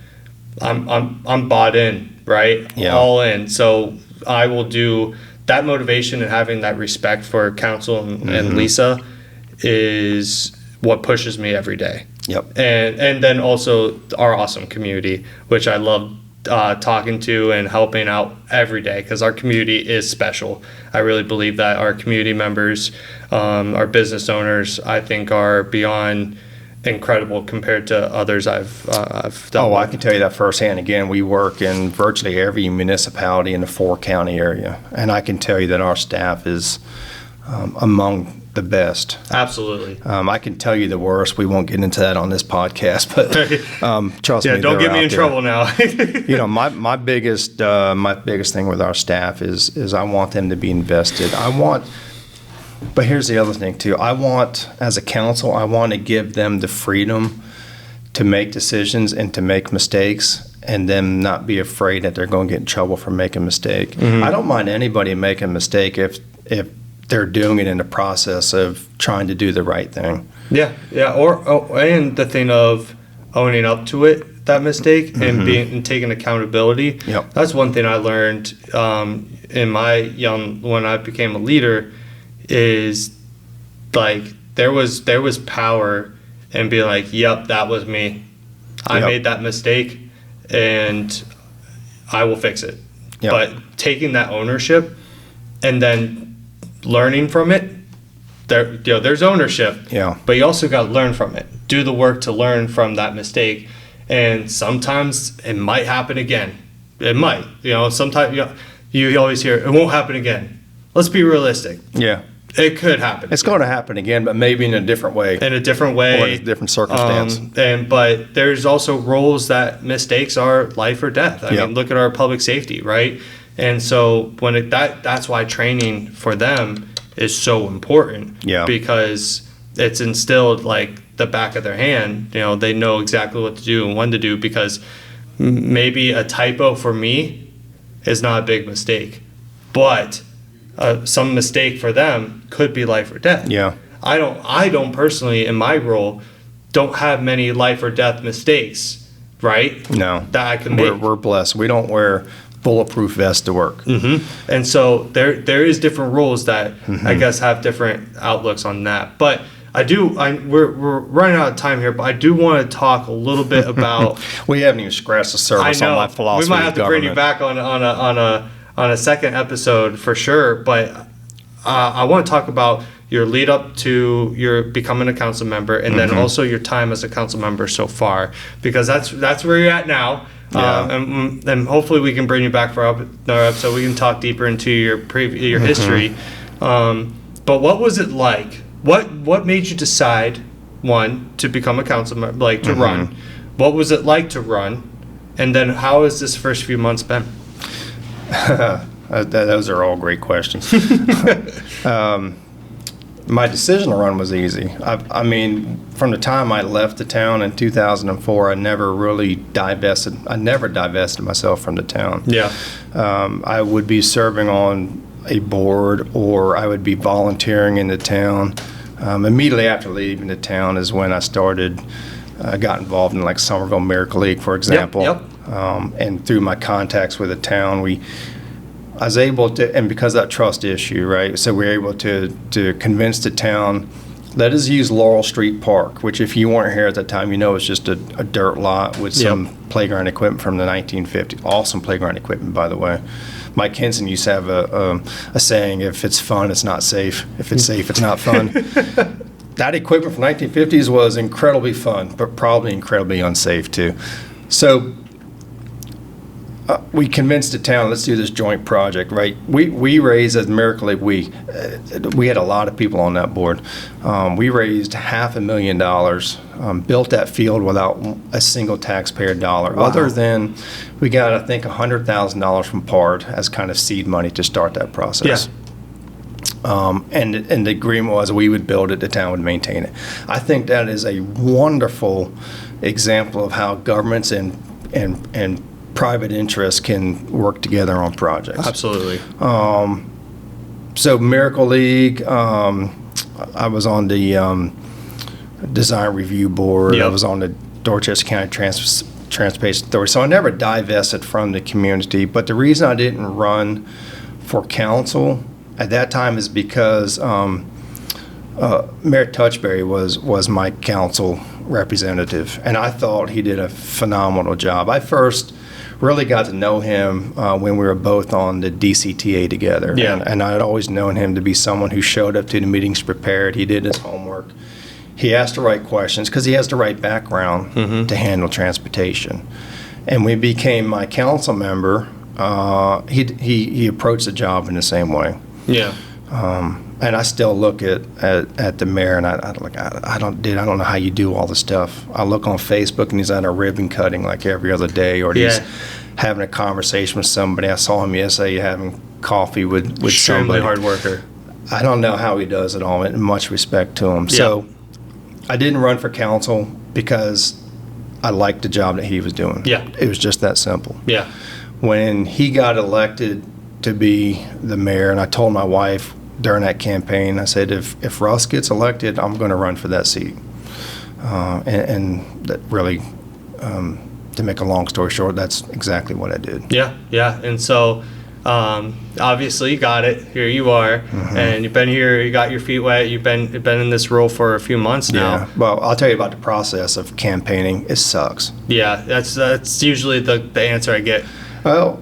I'm bought in, right? Yeah. All in. So I will do that. Motivation and having that respect for council and Lisa is what pushes me every day. Yep. And then also our awesome community, which I love talking to and helping out every day, because our community is special. I really believe that our community members, our business owners, I think are beyond incredible compared to others I've done. Oh, I can tell you that firsthand. Again, we work in virtually every municipality in the 4-county area, and I can tell you that our staff is among the best. Absolutely. I can tell you the worst. We won't get into that on this podcast, but trust me. Yeah, don't get me in there. trouble now. My biggest thing with our staff is I want them to be invested. But here's the other thing too. As a council, I want to give them the freedom to make decisions and to make mistakes, and them not be afraid that they're going to get in trouble for making a mistake. I don't mind anybody making a mistake if they're doing it in the process of trying to do the right thing. Yeah. And the thing of owning up to it, that mistake, and taking accountability. Yep. That's one thing I learned in when I became a leader, is like there was power in being like, yep, that was me. I made that mistake and I will fix it. Yep. But taking that ownership and then learning from it, there's ownership. Yeah. But you also got to learn from it. Do the work to learn from that mistake. And sometimes it might happen again. It might. Sometimes you always hear, it won't happen again. Let's be realistic. Yeah. It could happen. It's going to happen again, but maybe in a different way. In a different way. Or in a different circumstance. But there's also roles that mistakes are life or death. I mean, look at our public safety, right? And so that's why training for them is so important. Yeah. Because it's instilled like the back of their hand. They know exactly what to do and when to do, because maybe a typo for me is not a big mistake, but some mistake for them could be life or death. Yeah. I don't personally, in my role, don't have many life or death mistakes, right? No. That I can make. We're blessed. We don't wear bulletproof vest to work. And so there is different rules that I guess have different outlooks on that. But we're running out of time here, but I do want to talk a little bit about. We haven't even scratched the surface on my philosophy. We might have to bring you back on a second episode for sure. But I want to talk about your lead up to your becoming a council member, and then also your time as a council member so far, because that's where you're at now. Yeah. And hopefully we can bring you back for another episode. We can talk deeper into your history. But what was it like? What made you decide, one, to become a council member, like to run? What was it like to run? And then how has this first few months been? Those are all great questions. My decision to run was easy. I mean, from the time I left the town in 2004, I never divested myself from the town. Yeah. I would be serving on a board, or I would be volunteering in the town. Immediately after leaving the town is when I got involved in like Summerville Miracle League, for example. Yep. And through my contacts with the town, I was able to, and because of that trust issue, right? So we were able to convince the town, let us use Laurel Street Park, which if you weren't here at the time, it's just a dirt lot with some playground equipment from the 1950s. Awesome playground equipment, by the way. Mike Henson used to have a saying, if it's fun, it's not safe. If it's safe, it's not fun. That equipment from the 1950s was incredibly fun, but probably incredibly unsafe too. So we convinced the town, let's do this joint project, right? We raised, as Miracle League, we had a lot of people on that board. We raised $500,000, built that field without a single taxpayer dollar, other than we got, I think, $100,000 from PARD as kind of seed money to start that process. Yeah. And the agreement was we would build it, the town would maintain it. I think that is a wonderful example of how governments and private interests can work together on projects. Absolutely. So Miracle League, I was on the design review board. Yep. I was on the Dorchester County Transportation Authority. So I never divested from the community. But the reason I didn't run for council at that time is because Mayor Touchberry was my council representative, and I thought he did a phenomenal job. I first really got to know him when we were both on the DCTA together. Yeah. And I had always known him to be someone who showed up to the meetings prepared. He did his homework. He asked the right questions because he has the right background to handle transportation. And when he became my council member, he approached the job in the same way. Yeah. And I still look at the mayor, and I don't know how you do all the stuff. I look on Facebook, and he's at a ribbon cutting like every other day, or he's having a conversation with somebody. I saw him yesterday having coffee with Extremely somebody. hard worker. I don't know how he does it all, and much respect to him. Yeah. So I didn't run for council because I liked the job that he was doing. Yeah. It was just that simple. Yeah. When he got elected to be the mayor, and I told my wife during that campaign, I said, if Russ gets elected, I'm going to run for that seat. And that really, to make a long story short, that's exactly what I did. Yeah, yeah. And so obviously you got it. Here you are, and you've been here, you got your feet wet, you've been in this role for a few months now. Yeah. Well, I'll tell you about the process of campaigning. It sucks. Yeah, that's usually the answer I get. Well,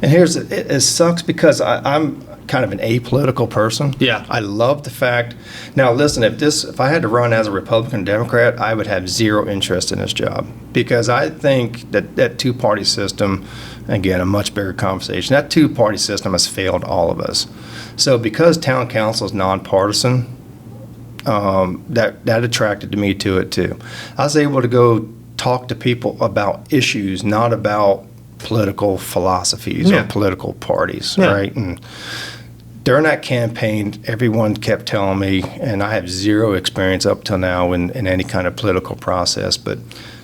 and it sucks because I'm kind of an apolitical person. Yeah. I love the fact. Now, listen, if I had to run as a Republican Democrat, I would have zero interest in this job, because I think that two-party system, again, a much bigger conversation, that two-party system has failed all of us. So because town council is nonpartisan, that attracted me to it too. I was able to go talk to people about issues, not about political philosophies or political parties, right? And during that campaign, everyone kept telling me, and I have zero experience up till now in any kind of political process, but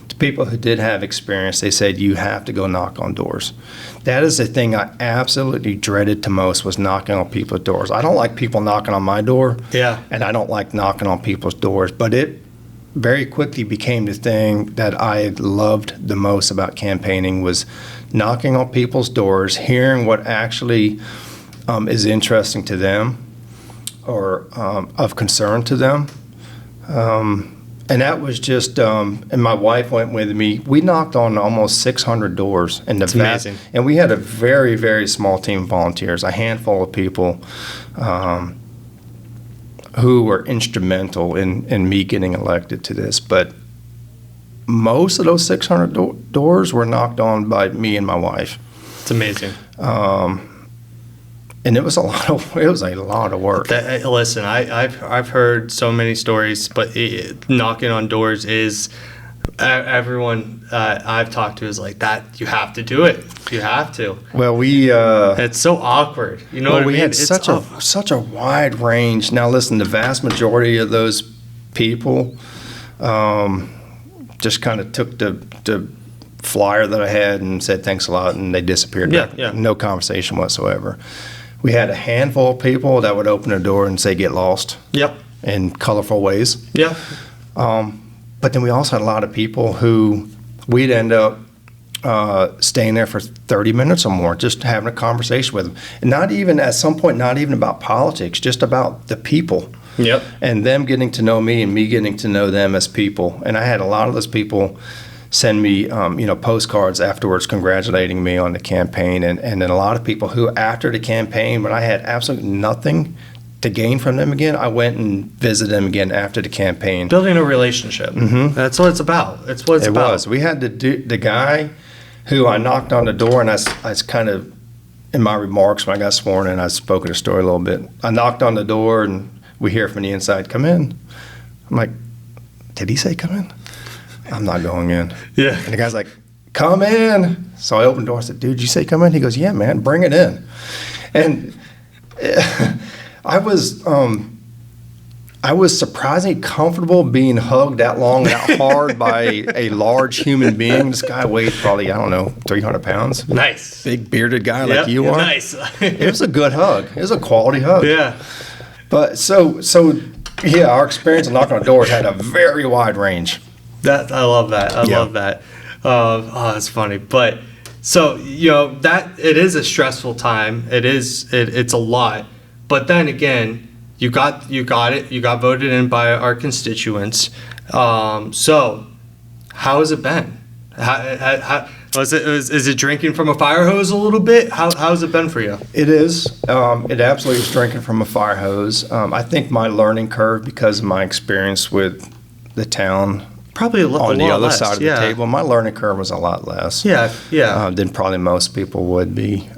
to people who did have experience, they said, you have to go knock on doors. That is the thing I absolutely dreaded to most, was knocking on people's doors. I don't like people knocking on my door, and I don't like knocking on people's doors, but very quickly became the thing that I loved the most about campaigning was knocking on people's doors, hearing what actually is interesting to them or of concern to them. And that was just, and my wife went with me. We knocked on almost 600 doors. And That's amazing. And we had a very, very small team of volunteers, a handful of people who were instrumental in me getting elected to this. But most of those 600 doors were knocked on by me and my wife. It's amazing. And it was a lot of work. Listen, I've heard so many stories, but knocking on doors is everyone I've talked to is like that. You have to do it. You have to. Well, it's so awkward. You know what I mean? We had such a wide range. Now, listen, the vast majority of those people just kind of took the flyer that I had and said thanks a lot, and they disappeared. Yeah. No conversation whatsoever. We had a handful of people that would open a door and say, get lost. Yep. In colorful ways. Yeah. But then we also had a lot of people who we'd end up staying there for 30 minutes or more, just having a conversation with them. And not even, at some point, not even about politics, just about the people. Yep. And them getting to know me and me getting to know them as people. And I had a lot of those people send me, postcards afterwards congratulating me on the campaign. And then a lot of people who, after the campaign, when I had absolutely nothing to gain from them again, I went and visited them again after the campaign. Building a relationship. Mm-hmm. That's what it's about. It's what it's about. It was. We had the guy who I knocked on the door, and I was kind of, in my remarks when I got sworn in, I spoke of the story a little bit. I knocked on the door, and we hear from the inside, come in. I'm like, did he say come in? I'm not going in. Yeah. And the guy's like, come in. So I opened the door. I said, dude, you say come in? He goes, yeah, man, bring it in. And I was surprisingly comfortable being hugged that long, that hard by a large human being. This guy weighed probably, 300 pounds. Nice. Big bearded guy like you are. Nice. It was a good hug. It was a quality hug. Yeah. But so yeah, our experience of knocking on doors had a very wide range. I love that. I love that. It's funny. But so, that it is a stressful time. It's a lot. But then again, you got it. You got voted in by our constituents. So how has it been? Is it drinking from a fire hose a little bit? How's it been for you? It is. It absolutely is drinking from a fire hose. I think my learning curve, because of my experience with the town, probably on the other less, side of the table, my learning curve was a lot less. Yeah. Than probably most people would be.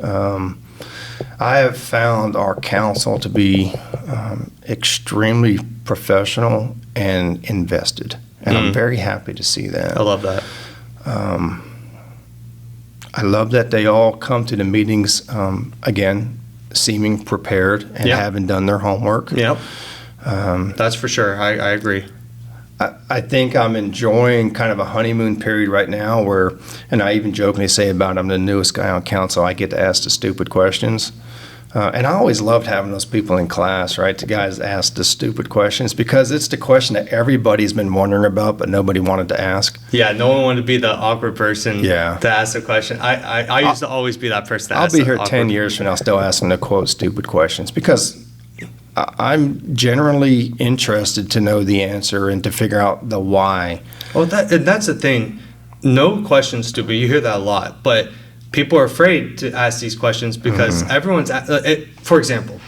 I have found our council to be extremely professional and invested, and I'm very happy to see that. I love that. I love that they all come to the meetings, again, seeming prepared and having done their homework. Yep. That's for sure. I agree. I think I'm enjoying kind of a honeymoon period right now where, and I even jokingly say about I'm the newest guy on council, I get to ask the stupid questions. And I always loved having those people in class, right? The guys ask the stupid questions because it's the question that everybody's been wondering about, but nobody wanted to ask. Yeah, no one wanted to be the awkward person to ask the question. I used to always be that person. I'll be here 10 years from now still asking the quote stupid questions because I'm generally interested to know the answer and to figure out the why. Well, that's the thing. No question's stupid. You hear that a lot, but people are afraid to ask these questions because everyone's. For example,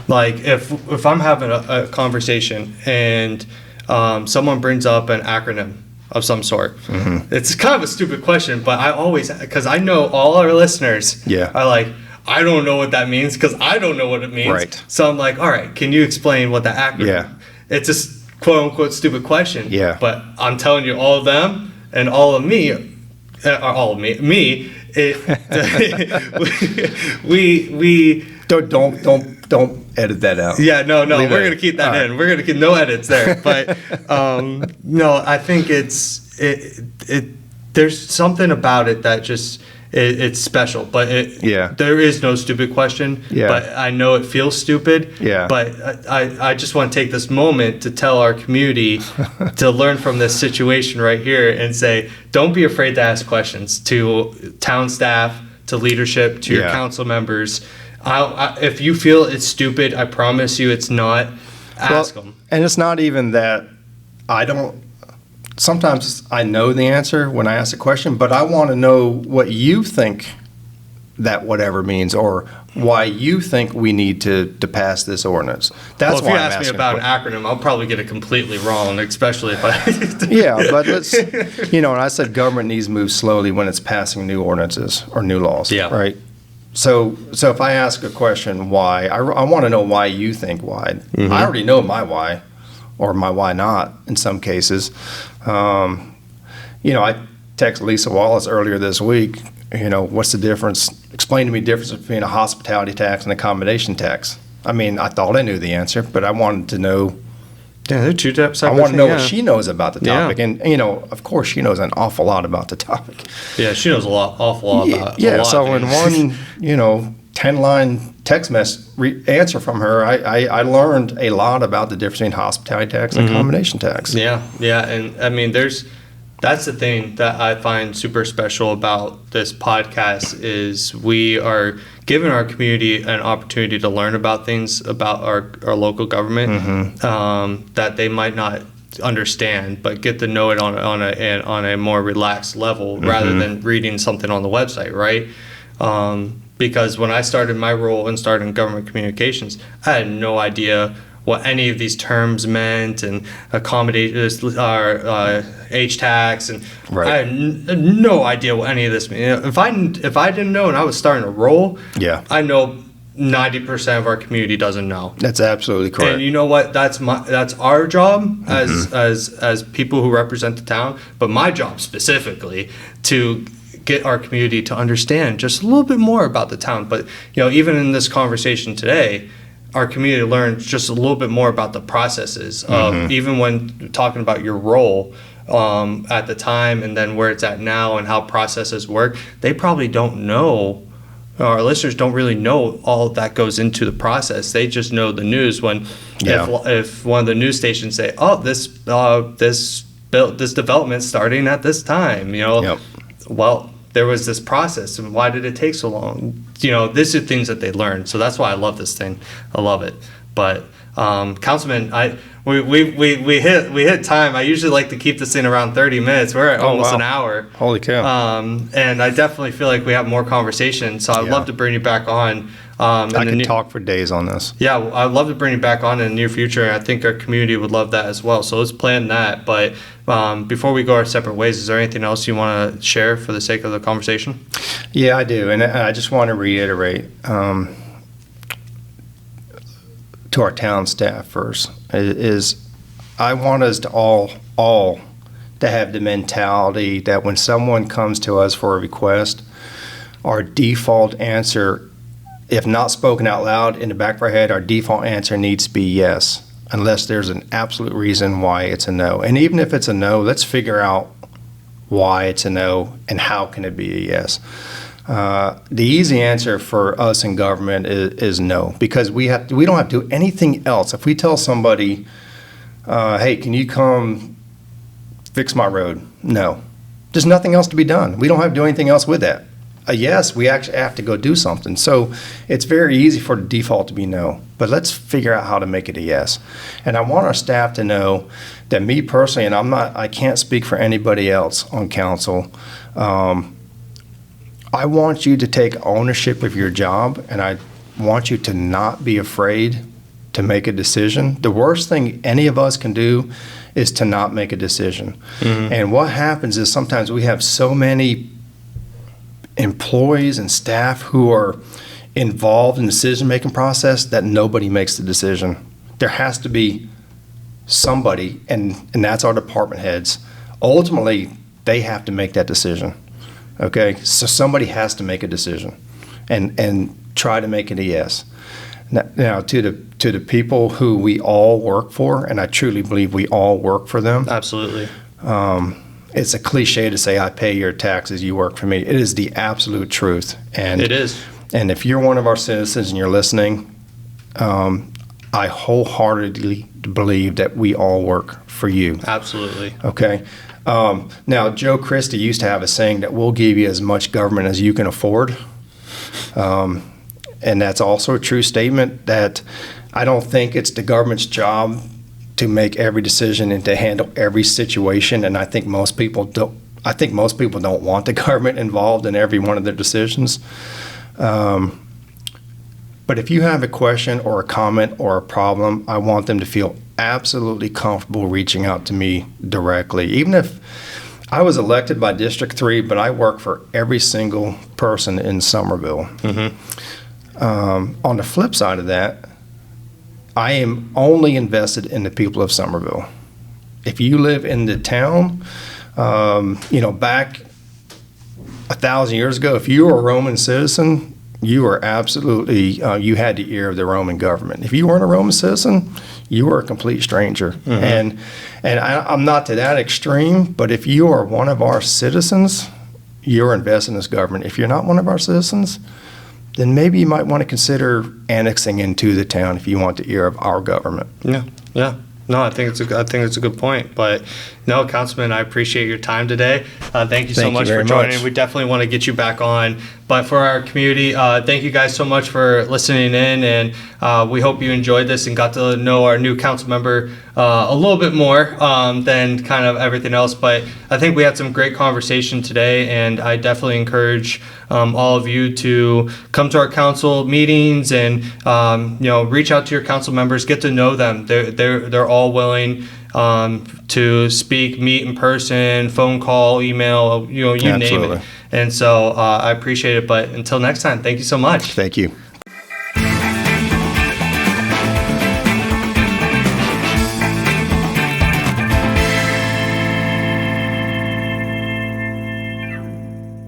like if I'm having a conversation and someone brings up an acronym of some sort, it's kind of a stupid question, but I always, because I know all our listeners are like, I don't know what that means because I don't know what it means. Right. So I'm like, all right, can you explain what the acronym? Yeah. It's a quote unquote stupid question. Yeah. But I'm telling you, all of them and all of me, we don't edit that out. Yeah, no, Leave we're it. gonna keep that All in. right. We're gonna keep no edits there. But no, I think there's something about it that just it's special. But there is no stupid question. Yeah. But I know it feels stupid. Yeah. But I just want to take this moment to tell our community to learn from this situation right here and say, don't be afraid to ask questions to town staff, to leadership, to your council members. If you feel it's stupid, I promise you it's not. Ask them. And it's not even that sometimes I know the answer when I ask a question, but I want to know what you think that whatever means, or why you think we need to pass this ordinance. That's why. If you ask me about an acronym, I'll probably get it completely wrong, especially if I. Yeah, but and I said government needs to move slowly when it's passing new ordinances or new laws. Yeah. Right. So if I ask a question, why, I want to know why you think why. Mm-hmm. I already know my why, or my why not in some cases. I texted Lisa Wallace earlier this week, what's the difference? Explain to me the difference between a hospitality tax and accommodation tax. I mean, I thought I knew the answer, but I wanted to know. Yeah, they're two steps. I want to know what she knows about the topic. Yeah. And, of course, she knows an awful lot about the topic. Yeah, she knows awful lot about it. Yeah, so in one, 10-line text answer from her, I learned a lot about the difference between hospitality tax and accommodation tax. Yeah, and I mean, that's the thing that I find super special about this podcast is we are giving our community an opportunity to learn about things about our local government that they might not understand, but get to know it on a more relaxed level rather than reading something on the website, right? Because when I started my role and started in government communications, I had no idea what any of these terms meant and H-tax, and I had no idea what any of this meant. If I didn't know and I was starting to roll, I know 90% of our community doesn't know. That's absolutely correct. And you know what? That's our job as people who represent the town, but my job specifically to get our community to understand just a little bit more about the town. But even in this conversation today, our community learned just a little bit more about the processes of even when talking about your role at the time and then where it's at now and how processes work. They probably don't know, our listeners don't really know all that goes into the process. They just know the news when if one of the news stations say, "Oh, this development's starting at this time," well, there was this process, and why did it take so long? These are things that they learn. So that's why I love this thing. I love it. But Councilman, we hit time. I usually like to keep this thing around 30 minutes. We're at almost an hour. Holy cow! And I definitely feel like we have more conversation. So I'd love to bring you back on. I could talk for days on this. Yeah, I'd love to bring you back on in the near future. I think our community would love that as well. So let's plan that. But before we go our separate ways, is there anything else you want to share for the sake of the conversation? Yeah, I do. And I just want to reiterate to our town staff first is I want us to all to have the mentality that when someone comes to us for a request, our default answer, if not spoken out loud in the back of our head, our default answer needs to be yes, unless there's an absolute reason why it's a no. And even if it's a no, let's figure out why it's a no and how can it be a yes. The easy answer for us in government is no, because we don't have to do anything else. If we tell somebody, hey, can you come fix my road? No. There's nothing else to be done. We don't have to do anything else with that. A yes, we actually have to go do something. So it's very easy for the default to be no, but let's figure out how to make it a yes. And I want our staff to know that me personally, and I can't speak for anybody else on council, I want you to take ownership of your job, and I want you to not be afraid to make a decision. The worst thing any of us can do is to not make a decision. And what happens is sometimes we have so many employees and staff who are involved in the decision-making process that nobody makes the decision. There has to be somebody, and that's our department heads. Ultimately, they have to make that decision. Okay, so somebody has to make a decision and try to make it a yes. Now to the people who we all work for, and I truly believe we all work for them. Absolutely. it's a cliche to say, I pay your taxes, you work for me. It is the absolute truth. And It is. And if you're one of our citizens and you're listening, I wholeheartedly believe that we all work for you. Absolutely. Okay. Now, Joe Christie used to have a saying that we'll give you as much government as you can afford. And that's also a true statement, that I don't think it's the government's job to make every decision and to handle every situation. And I think most people don't. I think most people don't want the government involved in every one of their decisions. But if you have a question or a comment or a problem, I want them to feel absolutely comfortable reaching out to me directly. Even if I was elected by District 3, but I work for every single person in Summerville. On the flip side of that, I am only invested in the people of Summerville. If you live in the town, back 1,000 years ago, if you were a Roman citizen, you were absolutely, you had the ear of the Roman government. If you weren't a Roman citizen, you were a complete stranger. And I'm not to that extreme, but if you are one of our citizens, you're invested in this government. If you're not one of our citizens, then maybe you might want to consider annexing into the town if you want the ear of our government. Yeah. No, I think it's a good point. But no, Councilman, I appreciate your time today. Thank you so much for joining. We definitely want to get you back on. But for our community, thank you guys so much for listening in, and we hope you enjoyed this and got to know our new council member a little bit more than kind of everything else. But I think we had some great conversation today, and I definitely encourage all of you to come to our council meetings and reach out to your council members, get to know them. They're all willing to speak, meet in person, phone call, email, you name it. And so I appreciate it. But until next time, thank you so much. Thank you.